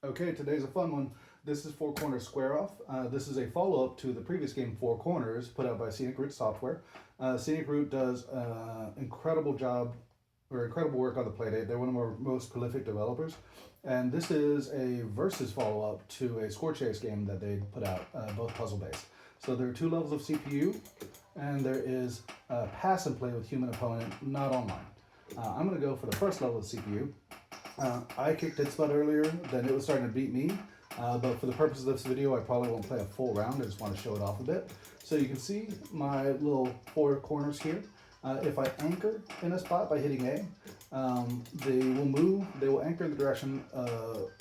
Okay, today's a fun one. This is Four Corners Square Off. This is a follow-up to the previous game, Four Corners, put out by Scenic Root Software. Scenic Root does incredible job or incredible work on the Playdate. They're one of our most prolific developers, and this is a versus follow-up to a score chase game that they put out, both puzzle-based. So there are two levels of CPU, and there is pass and play with human opponent, not online. I'm going to go for the first level of CPU. I kicked its butt earlier, then it was starting to beat me. But for the purpose of this video, I probably won't play a full round. I just want to show it off a bit. So you can see my little four corners here. If I anchor in a spot by hitting A, they will move, they will anchor in the direction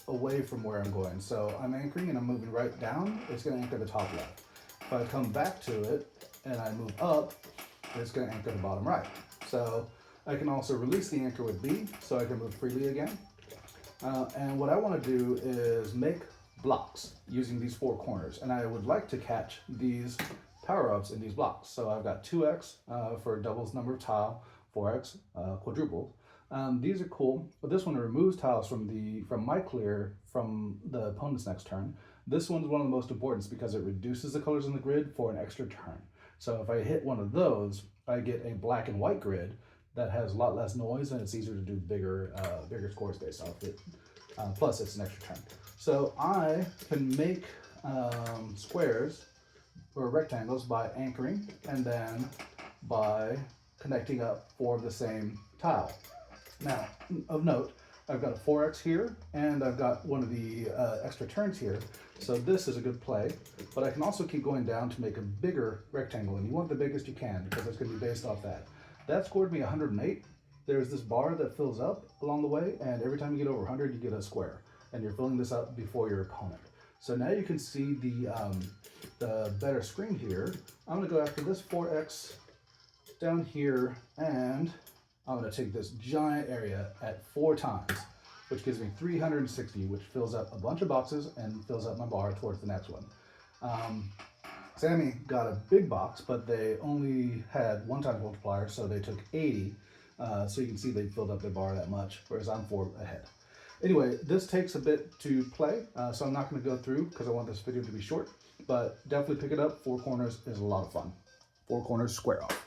away from where I'm going. So I'm anchoring and I'm moving right down, it's going to anchor the top left. If I come back to it and I move up, it's going to anchor the bottom right. So I can also release the anchor with B, so I can move freely again. And what I want to do is make blocks using these four corners, and I would like to catch these power-ups in these blocks. So I've got 2x for doubles number of tile, 4x quadruple. These are cool, but this one removes tiles from my clear from the opponent's next turn. This one's one of the most important because it reduces the colors in the grid for an extra turn. So if I hit one of those, I get a black and white grid that has a lot less noise, and it's easier to do bigger scores based off it. Plus, it's an extra turn. So I can make squares or rectangles by anchoring and then by connecting up four of the same tile. Now, of note, I've got a 4x here, and I've got one of the extra turns here. So this is a good play, but I can also keep going down to make a bigger rectangle, and you want the biggest you can because it's going to be based off that. That scored me 108. There's this bar that fills up along the way, and every time you get over 100, you get a square, and you're filling this up before your opponent. So now you can see the better screen here. I'm gonna go after this 4x down here, and I'm gonna take this giant area at 4 times, which gives me 360, which fills up a bunch of boxes and fills up my bar towards the next one. Sammy got a big box, but they only had 1 times multiplier, so they took 80. So you can see they filled up their bar that much, whereas I'm 4 ahead. Anyway, this takes a bit to play, so I'm not going to go through because I want this video to be short, but definitely pick it up. Four Corners is a lot of fun. Four Corners Square Off.